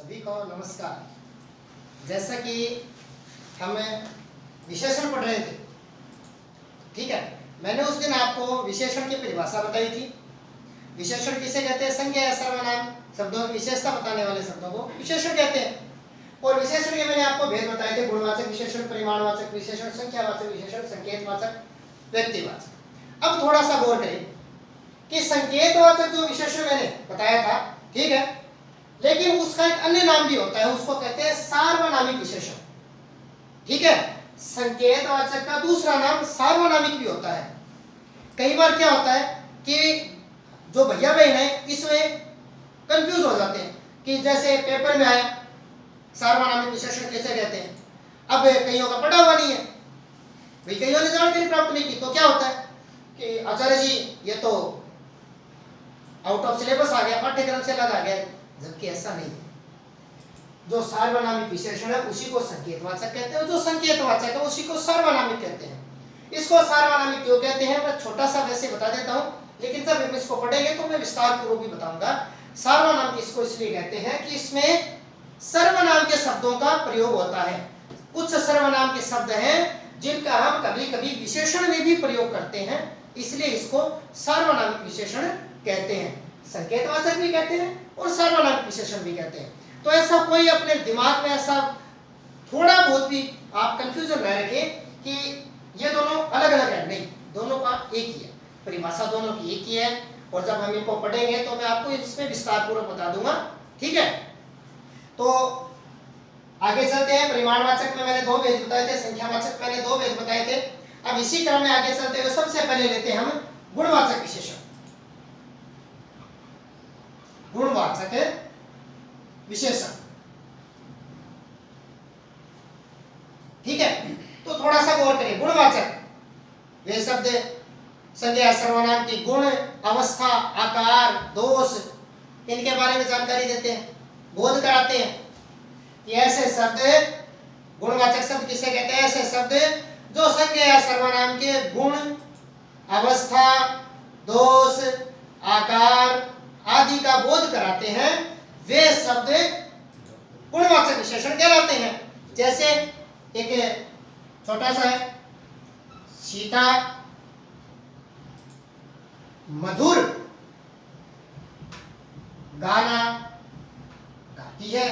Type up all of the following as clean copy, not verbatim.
सभी को नमस्कार। जैसा कि हम विशेषण पढ़ रहे थे, ठीक है, मैंने उस दिन आपको विशेषण की परिभाषा बताई थी। विशेषण किसे कहते हैं? संज्ञा या सर्वनाम शब्दों की विशेषता बताने वाले शब्दों को विशेषण कहते हैं। और विशेषण के मैंने आपको भेद बताए थे: गुणवाचक विशेषण, परिमाणवाचक विशेषण, संख्यावाचक विशेषण, संकेतवाचक, व्यक्तिवाचक। अब थोड़ा सा गौर करें कि संकेतवाचक जो विशेषण मैंने बताया था, ठीक है, लेकिन उसका एक अन्य नाम भी होता है, उसको कहते हैं सार्वनामिक विशेषण। ठीक है, संकेतवाचक का दूसरा नाम सार्वनामिक भी होता है। कई बार क्या होता है कि जो भैया बहन है इसमें कंफ्यूज हो जाते हैं कि जैसे पेपर में आया सार्वनामिक विशेषण कैसे कहते हैं। अब कईयों का पढ़ा हुआ नहीं है, भाई कईयों ने जानकारी प्राप्त नहीं की, तो क्या होता है कि आचार्य जी ये तो आउट ऑफ सिलेबस आ गया, पाठ्यक्रम से अलग आ गया, जबकि ऐसा नहीं है। जो सार्वनामिक विशेषण है उसी को संकेतवाचक कहते हैं, जो संकेतवाचक है उसी को सार्वनामिक कहते हैं। इसको सार्वनामिक क्यों कहते हैं मैं छोटा सा वैसे बता देता हूं, लेकिन जब हम इसको पढ़ेंगे तो मैं विस्तार पूर्वक भी बताऊंगा। सार्वनाम इसको इसलिए कहते हैं कि इसमें सर्वनाम के शब्दों का प्रयोग होता है। कुछ सर्वनाम के शब्द हैं जिनका हम कभी कभी विशेषण में भी प्रयोग करते हैं, इसलिए इसको सार्वनामिक विशेषण कहते हैं। संकेतवाचक भी कहते हैं और सार्वनामिक विशेषण भी कहते हैं। तो ऐसा कोई अपने दिमाग में ऐसा थोड़ा बहुत भी आप कंफ्यूजन न रखें कि ये दोनों अलग अलग है, नहीं, दोनों का एक ही है, परिभाषा दोनों की एक ही है। और जब हम इनको पढ़ेंगे तो मैं आपको इसमें विस्तार पूर्वक बता दूंगा, ठीक है। तो आगे चलते हैं। परिमाणवाचक में मैंने 2 भेद बताए थे, संख्यावाचक मैंने 2 भेद बताए थे। अब इसी क्रम में आगे चलते हुए सबसे पहले लेते हैं हम गुणवाचक विशेषण। गुणवाचक विशेषण, ठीक है। तो थोड़ा सा गौर करिए। गुणवाचक वे शब्द संज्ञा सर्वनाम की गुण, अवस्था, आकार, दोष, इनके बारे में जानकारी देते हैं, बोध कराते हैं। ये ऐसे शब्द, गुणवाचक शब्द किसे कहते हैं? ऐसे शब्द जो संज्ञा या सर्वनाम के गुण, अवस्था, दोष, आकार आदि का बोध कराते हैं, वे शब्द गुणवाचक विशेषण कहलाते हैं। जैसे एक छोटा सा है, सीता मधुर गाना गाती है,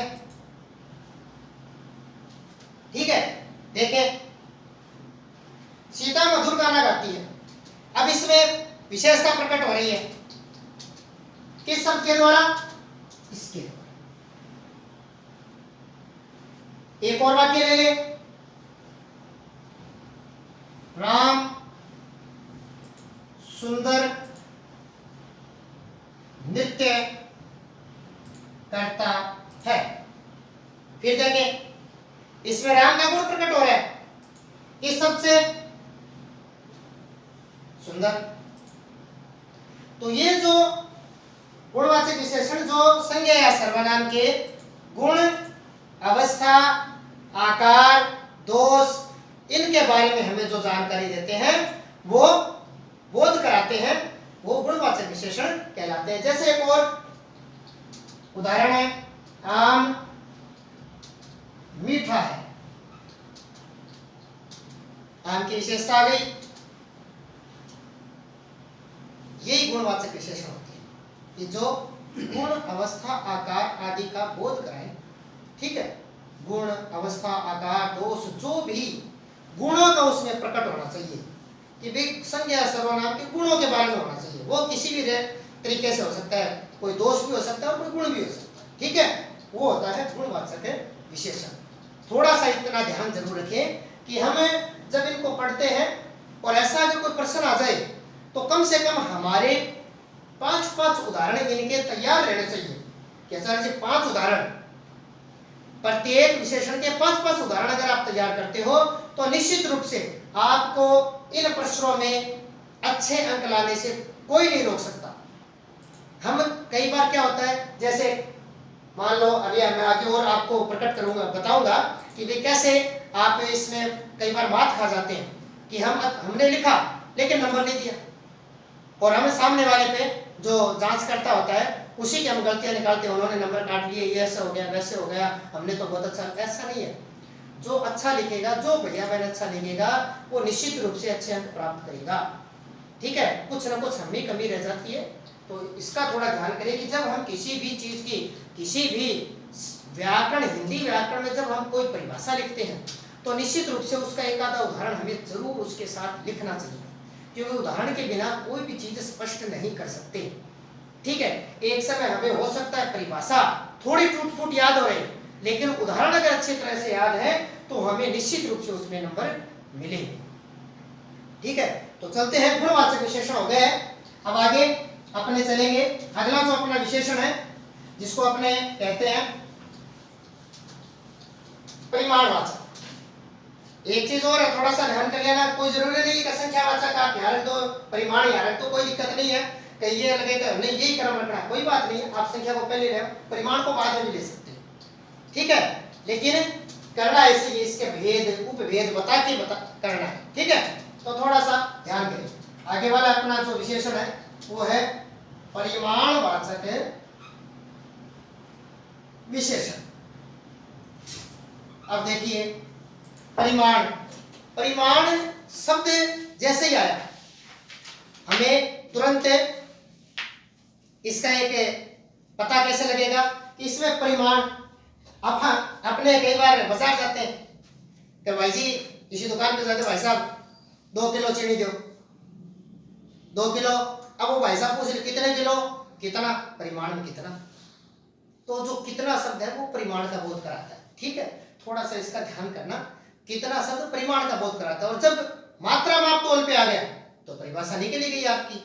ठीक है। देखें, सीता मधुर गाना गाती है। अब इसमें विशेषता प्रकट हो रही है किस शब्द के द्वारा? इसके द्वारा। एक और वाक्य ले ले, राम सुंदर नृत्य करता है। फिर देखें, इसमें राम का गुण प्रकट हो रहा है किस शब्द से? सुंदर। तो ये जो गुणवाचक विशेषण जो संज्ञा या सर्वनाम के गुण, अवस्था, आकार, दोष, इनके बारे में हमें जो जानकारी देते हैं, वो बोध कराते हैं, वो गुणवाचक विशेषण कहलाते हैं। जैसे एक और उदाहरण है, आम मीठा है। आम की विशेषता आ गई, यही गुणवाचक विशेषण होती है कि जो गुण, अवस्था, आकार आदि का बोध कराए, ठीक है। गुण, अवस्था, आकार, दोष, जो भी गुणों का उसमें प्रकट होना चाहिए कि भाई संज्ञा सर्वनाम के गुणों के बारे में होना चाहिए। वो किसी भी तरीके से हो सकता है, कोई दोष भी हो सकता है और कोई गुण भी हो सकता है, ठीक है। वो होता है गुणवाचक विशेषण। थोड़ा सा इतना ध्यान जरूर रखें कि हम जब इनको पढ़ते हैं और ऐसा अगर कोई प्रश्न आ जाए तो कम से कम हमारे 5 उदाहरण इनके तैयार रहने चाहिए कि सर जी 5 उदाहरण, प्रत्येक विशेषण के 5 उदाहरण अगर आप तैयार करते हो तो निश्चित रूप से आपको इन प्रश्नों में अच्छे अंक लाने से कोई नहीं रोक सकता। हम कई बार क्या होता है, जैसे मान लो अभी मैं आगे और आपको प्रकट करूंगा, बताऊंगा कि वे कैसे आप इसमें कई बार मात खा जाते हैं कि हमने लिखा लेकिन नंबर नहीं दिया, और हमें सामने वाले पे जो जांच करता होता है उसी की हम गलतियां निकालते हैं, उन्होंने नंबर काट लिए, ये ऐसा हो गया वैसे हो गया, हमने तो बहुत अच्छा, ऐसा नहीं है। जो अच्छा लिखेगा, जो भैया बहन अच्छा लिखेगा, वो निश्चित रूप से अच्छे अंक प्राप्त करेगा। ठीक है, कुछ ना कुछ हमें कमी रह जाती है, तो इसका थोड़ा ध्यान करें कि जब हम किसी भी चीज की, किसी भी व्याकरण, हिंदी व्याकरण में जब हम कोई परिभाषा लिखते हैं तो निश्चित रूप से उसका एक आधा उदाहरण हमें जरूर उसके साथ लिखना चाहिए, क्योंकि उदाहरण के बिना कोई भी चीज स्पष्ट नहीं कर सकते। ठीक है, एक समय हमें हो सकता है परिभाषा थोड़ी टूट फूट याद हो रही, लेकिन उदाहरण अगर अच्छी तरह से याद है तो हमें निश्चित रूप से उसमें नंबर मिलेंगे। ठीक है, तो चलते हैं, गुणवाचक विशेषण हो गए। अब आगे अपने चलेंगे, अगला जो अपना विशेषण है जिसको अपने कहते हैं परिमाणवाचक। एक चीज और है, थोड़ा सा ध्यान कर लेना, कोई जरूरी नहीं कि संख्यावाचक आप यहाँ रख दो, परिमाण यहाँ रख दो, कोई दिक्कत नहीं है, कहीं ये लगेगा नहीं यही क्रम रखना है, कोई बात नहीं, आप संख्या को पहले ले, परिमाण को बाद में भी ले सकते हैं। ठीक है, लेकिन करना ऐसे ही, इसके भेद उपभेद बता के करना है। ठीक है, तो थोड़ा सा ध्यान करें। आगे वाला अपना जो विशेषण है वो है परिमाणवाचक विशेषण। अब देखिए, परिमाण, परिमाण शब्द जैसे ही आया हमें तुरंत इसका एक पता कैसे लगेगा कि इसमें परिमाण। अब हाँ, अपने कई बार बाजार जाते हैं कि भाई जी किसी दुकान पे जाते, भाई साहब 2 किलो चीनी दो, 2 किलो। अब वो भाई साहब पूछ रहे कितने किलो, कितना, परिमाण में कितना, तो जो कितना शब्द है वो परिमाण का बोध कराता है। ठीक है, थोड़ा सा इसका ध्यान करना, कितना शब्द परिमाण का बोध कराता है, और जब मात्रा माप तोल पे आ गया तो परिभाषा निकल गई आपकी,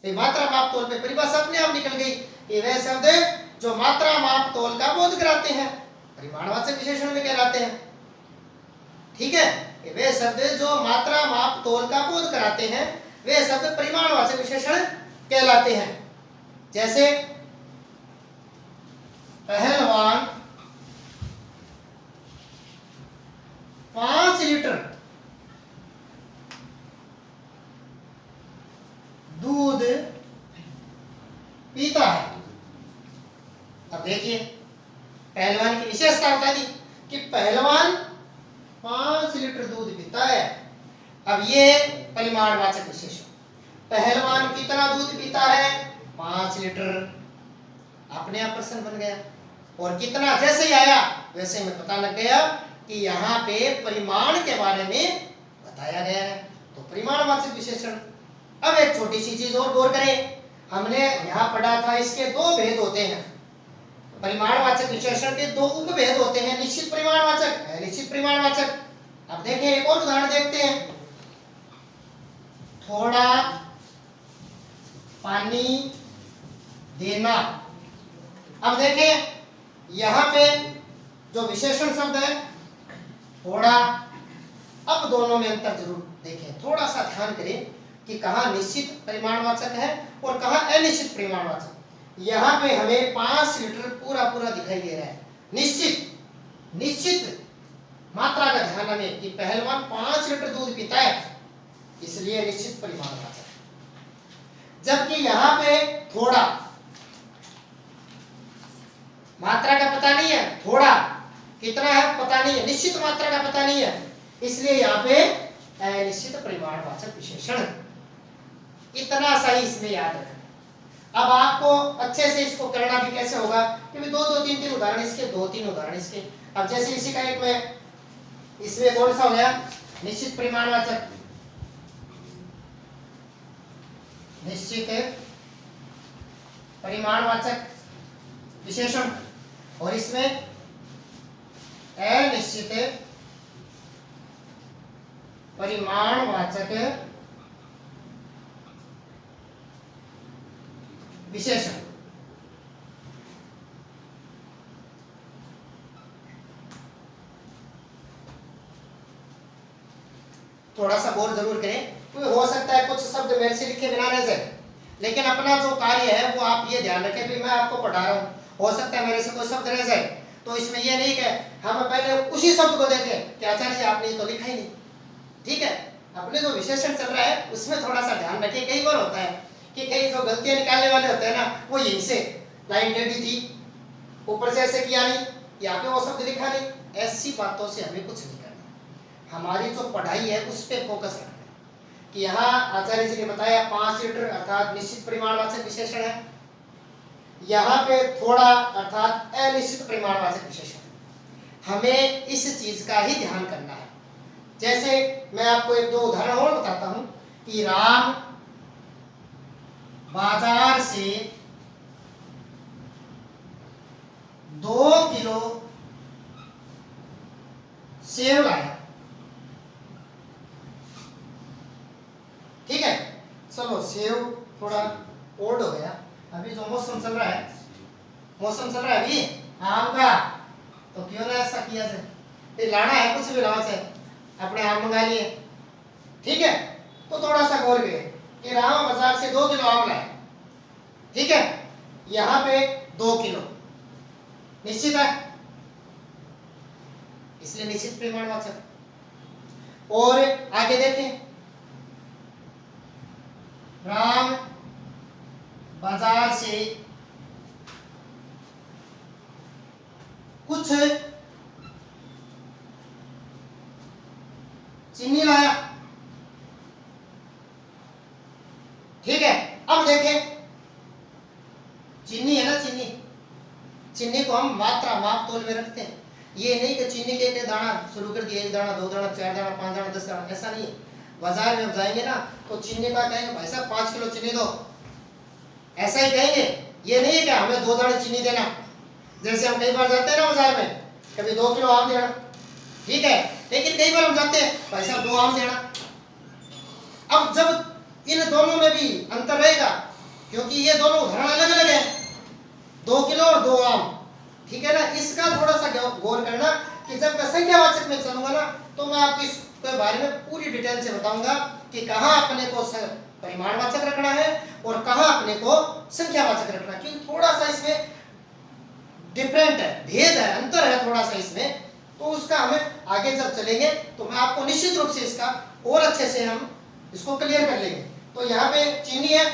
तो मात्रा माप तोल पे परिभाषा अपने आप निकल गई कि वह शब्द जो मात्रा माप तोल का बोध कराते हैं परिमाणवाचक विशेषण में कहलाते हैं। ठीक है, वे शब्द जो मात्रा माप तोल का बोध कराते हैं वे शब्द परिमाणवाचक विशेषण कहलाते हैं। जैसे पहलवान 5 लीटर दूध पीता है। अब देखिए, पहलवान की विशेषता बता दी कि पहलवान 5 लीटर दूध पीता है। अब ये परिमाणवाचक विशेषण, पहलवान कितना दूध पीता है, 5 लीटर, अपने आप प्रश्न बन गया, और कितना जैसे ही आया वैसे में पता लग गया कि यहाँ पे परिमाण के बारे में बताया गया है, तो परिमाणवाचक विशेषण। अब एक छोटी सी चीज और गौर करें, हमने यहाँ पढ़ा था इसके 2 भेद होते हैं, परिमाणवाचक विशेषण के 2 उपभेद होते हैं, निश्चित परिमाणवाचक, अनिश्चित परिमाणवाचक। अब देखें, एक और उदाहरण देखते हैं, थोड़ा पानी देना। अब देखें, यहाँ पे जो विशेषण शब्द है थोड़ा, अब दोनों में अंतर जरूर देखें, थोड़ा सा ध्यान करें कि कहाँ निश्चित परिमाणवाचक है और कहाँ अनिश्चित परिमाणवाचक। यहाँ पे हमें 5 लीटर पूरा पूरा दिखाई दे रहा है, निश्चित, निश्चित मात्रा का ध्यान हमें कि पहलवान 5 लीटर दूध पीता है, इसलिए निश्चित परिमाणवाचक। जबकि यहाँ पे थोड़ा, मात्रा का पता नहीं है, थोड़ा कितना है पता नहीं है, निश्चित मात्रा का पता नहीं है, इसलिए यहाँ पे अनिश्चित परिमाणवाचक विशेषण। इतना सही इसमें याद रखना। अब आपको अच्छे से इसको करना भी कैसे होगा, क्योंकि 2-3 उदाहरण इसके, 2-3 उदाहरण इसके। अब जैसे इसी का एक में, इसमें कौन सा हो गया, निश्चित परिमाणवाचक, निश्चित परिमाणवाचक विशेषण, और इसमें अनिश्चित परिमाणवाचक विशेषण। थोड़ा सा गौर जरूर करें, क्योंकि हो सकता है कुछ शब्द मेरे से लिखे बिना रह जाए, लेकिन अपना जो कार्य है वो आप ये ध्यान रखें कि मैं आपको पढ़ा रहा हूँ, हो सकता है मेरे से कोई शब्द रह जाए, तो इसमें ये नहीं कि हम पहले उसी शब्द को देखें कि आचार्य जी आपने तो लिखा ही नहीं। ठीक है, अपने जो विशेषण चल रहा है उसमें थोड़ा सा ध्यान रखें। कई बार होता है कि कई जो गलतियां निकालने वाले होते हैं ना, वो यहीं से लाइन टेढ़ी थी, ऊपर से ऐसे किया नहीं, यहाँ पे वो शब्द लिखा नहीं, ऐसी बातों से हमें कुछ नहीं करना। हमारी जो पढ़ाई है उस पर फोकस रखना है कि यहाँ आचार्य जी ने बताया 5 लीटर अर्थात निश्चित परिमाणवाचक विशेषण है, यहाँ पे थोड़ा अर्थात अनिश्चित परिमाणवाचक विशेषण है। हमें इस चीज का ही ध्यान करना है। जैसे मैं आपको 1-2 उदाहरण और बताता हूं कि राम बाजार से 2 किलो सेब लाया। ठीक है, चलो सेब थोड़ा ओल्ड हो गया, अभी जो मौसम चल रहा है, मौसम चल रहा है अभी आम का, तो क्यों ना ऐसा किया जाए, ये लाना है कुछ भी लाओ से अपने आम मंगा लिए। ठीक है, तो थोड़ा सा गौर करें कि राम बाजार से 2 किलो आम लाए। ठीक है, यहाँ पे 2 किलो निश्चित है, इसलिए निश्चित परिमाणवाचक। और आगे देखें, राम बाजार से कुछ चीनी लाया। ठीक है, अब देखें चीनी है ना, चीनी को हम मात्रा माप तोल में रखते हैं। ये नहीं कि चीनी के एक दाना शुरू कर दिया, 1 दाना 2 दाना 4 दाना 5 दाना 10 दाना, ऐसा नहीं है। बाजार में जाएंगे ना तो चीनी का कहेंगे भाई साहब 5 किलो चीनी दो, ऐसा ही कहेंगे। ये नहीं है कि हमें 2 दाने चीनी देना, जैसे हम कई बार जाते हैं ना बाजार में, कभी 2 किलो आम देना। ठीक है, लेकिन कई बार हम जाते हैं भाई साहब 2 आम देना। अब जब इन दोनों में भी अंतर रहेगा, क्योंकि ये दोनों उदाहरण अलग अलग है, 2 किलो और 2 आम। ठीक है ना, इसका थोड़ा सा गौर करना कि जब मैं संख्यावाचक में चलूंगा ना तो मैं आपको इसके बारे में पूरी डिटेल से बताऊंगा कि कहाँ अपने को परिमाणवाचक रखना है और कहाँ अपने को संख्यावाचक रखना है, क्योंकि थोड़ा सा इसमें डिफरेंट है, भेद है, अंतर है थोड़ा सा इसमें। तो उसका हमें आगे जब चलेंगे तो मैं आपको निश्चित रूप से इसका और अच्छे से हम इसको क्लियर कर लेंगे। तो यहाँ पे चीनी है,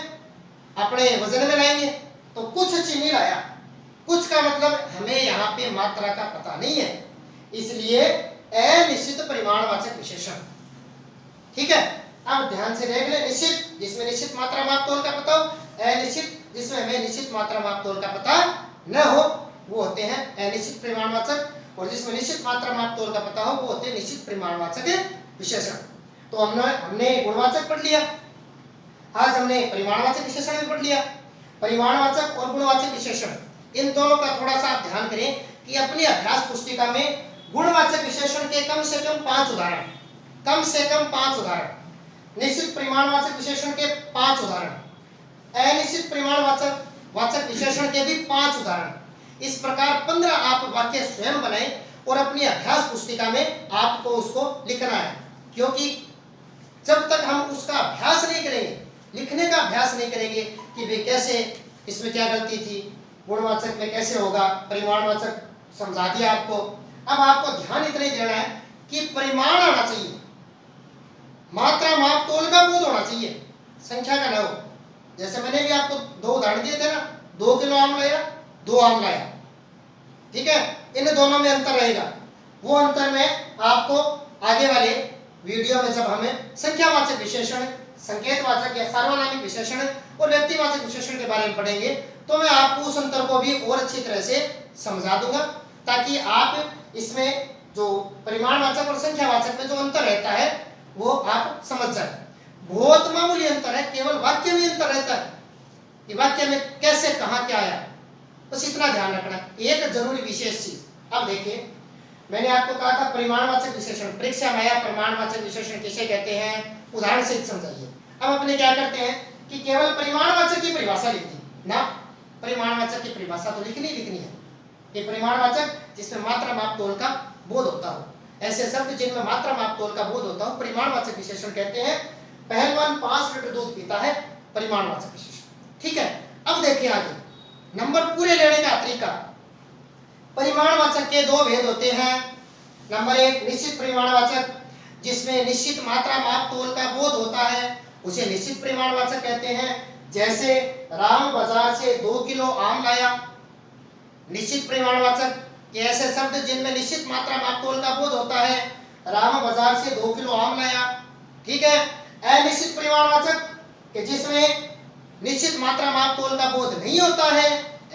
अपने वजन में लाएंगे तो कुछ चीनी लाया, कुछ का मतलब हमें यहाँ पे मात्रा का पता नहीं है, इसलिए अनिश्चित परिमाणवाचक विशेषण। ठीक है, अब ध्यान से देख ले, निश्चित जिसमें निश्चित मात्रा माप तोल का पता हो, अनिश्चित जिसमें हमें निश्चित मात्रा माप तोल का पता न हो, वो होते हैं अनिश्चित परिमाणवाचक, और जिसमें निश्चित मात्रा माप तोल का पता हो वो होते हैं निश्चित परिमाणवाचक विशेषण। तो हमने गुणवाचक पढ़ लिया, आज हमने परिमाणवाचक विशेषण भी पढ़ लिया। परिमाणवाचक और गुणवाचक विशेषण, इन दोनों का थोड़ा सा ध्यान करें कि अपनी अभ्यास पुस्तिका में गुणवाचक विशेषण के कम से कम 5 उदाहरण, कम से कम 5 उदाहरण, निश्चित परिमाणवाचक विशेषण के 5 उदाहरण, अनिश्चित परिमाणवाचक विशेषण के भी 5 उदाहरण, इस प्रकार 15 आप वाक्य स्वयं बनाएं और अपनी अभ्यास पुस्तिका में आपको उसको लिखना है। क्योंकि जब तक हम उसका अभ्यास नहीं करेंगे, लिखने का अभ्यास नहीं करेंगे कि भाई कैसे इसमें क्या गलती थी, गुणवाचक में कैसे होगा, परिमाणवाचक समझा दिया आपको। अब आपको ध्यान इतना ही देना है कि परिमाण आना चाहिए, मात्रा माप तोल का बोध होना चाहिए, संख्या का न हो। जैसे मैंने भी आपको 2 उदाहरण दिए थे ना, 2 किलो आम लाया, 2 आम लाया। ठीक है, इन दोनों में अंतर रहेगा, वो अंतर में आपको आगे वाले वीडियो में जब हमें संख्यावाचक विशेषण, संकेतवाचक या सार्वनामिक विशेषण और व्यक्तिवाचक विशेषण के बारे में पढ़ेंगे तो मैं आपको उस अंतर को भी और अच्छी तरह से समझा दूंगा, ताकि आप इसमें जो परिमाणवाचक और संख्यावाचक में जो अंतर रहता है वो आप समझ जाए। बहुत मामूली अंतर है, केवल वाक्य में अंतर रहता है कि वाक्य में कैसे कहाँ क्या आया, बस इतना ध्यान रखना। एक जरूरी विशेष चीज, अब देखिए मैंने आपको कहा था परिमाणवाचक विशेषण, परीक्षा में आया परिमाणवाचक विशेषण किसे कहते हैं, उदाहरण से समझाइए। अब अपने क्या करते हैं कि केवल परिमाणवाचक की परिभाषा लिखती ना, परिमाणवाचक की परिभाषा तो लिखनी है। ये परिमाणवाचक जिसमें मात्रा माप तोल का बोध होता हो, ऐसे शब्द जिनमें मात्रा माप तोल का बोध होता हो परिमाणवाचक विशेषण कहते हैं। पहलवान 5 लीटर दूध पीता है, परिमाणवाचक विशेषण। ठीक है, अब देखिए आगे नंबर पूरे लेने का तरीका। परिमाणवाचक के 2 भेद होते हैं। नंबर 1 निश्चित परिमाणवाचक, जिसमें निश्चित मात्रा माप तोल का बोध होता है, उसे निश्चित परिमाणवाचक कहते हैं। जैसे राम बाजार से 2 किलो आम लाया। निश्चित परिमाणवाचक कि ऐसे शब्द जिनमें निश्चित मात्रा मापतोल का बोध होता है। राम बाजार से 2 किलो आम लाया। ठीक है। अनिश्चित परिमाणवाचक कि जिसमें निश्चित मात्रा मापतोल का बोध नहीं होता है।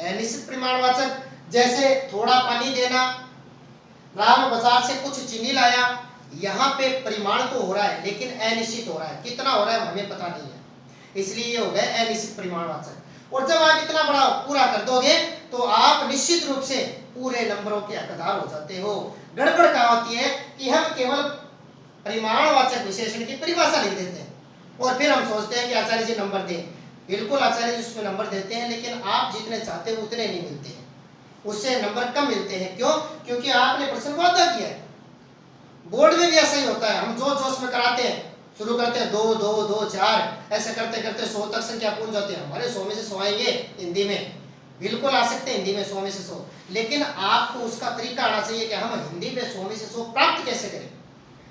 अनिश्चित परिमाणवाचक जैसे थोड़ा पानी देना। राम बाजार से कुछ चीनी लाया। यहाँ पे परिमाण तो हो रहा है लेकिन अनिश्चित हो रहा है, कितना हो रहा है हमें पता नहीं है, इसलिए ये हो गया अनिश्चित परिमाणवाचक। और जब आप इतना बड़ा पूरा कर दोगे तो आप निश्चित रूप से पूरे नंबरों के हकदार हो जाते हो। गड़बड़ क्या होती है कि हम केवल परिमाणवाचक विशेषण की परिभाषा लिख देते हैं और फिर हम सोचते हैं कि आचार्य जी नंबर दें। बिल्कुल आचार्य जी उसमें नंबर देते हैं, लेकिन आप जितने चाहते हो उतने नहीं मिलते हैं, उससे नंबर कम मिलते हैं। क्यों? क्योंकि आपने प्रश्न को अदा किया है। बोर्ड में भी ऐसा ही होता है, हम जो जोश में कराते हैं, शुरू करते हैं 2 2 2 4 ऐसे करते करते 100 तक संख्या पहुंच जाती है। हमारे 100 में से 100 आएंगे हिंदी में, बिल्कुल आ सकते हैं हिंदी में 100 में से 100, लेकिन आपको उसका तरीका आना चाहिए कि हम हिंदी में 100 में से 100 प्राप्त कैसे करें,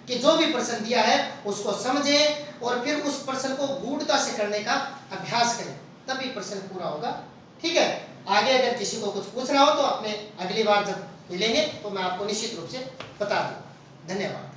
कि जो भी प्रश्न दिया है उसको समझें और फिर उस प्रश्न को गूढ़ता से करने का अभ्यास करें, तभी प्रश्न पूरा होगा। ठीक है। आगे अगर किसी को कुछ पूछना हो तो अपने अगली बार जब मिलेंगे तो मैं आपको निश्चित रूप से बता दूँ। धन्यवाद।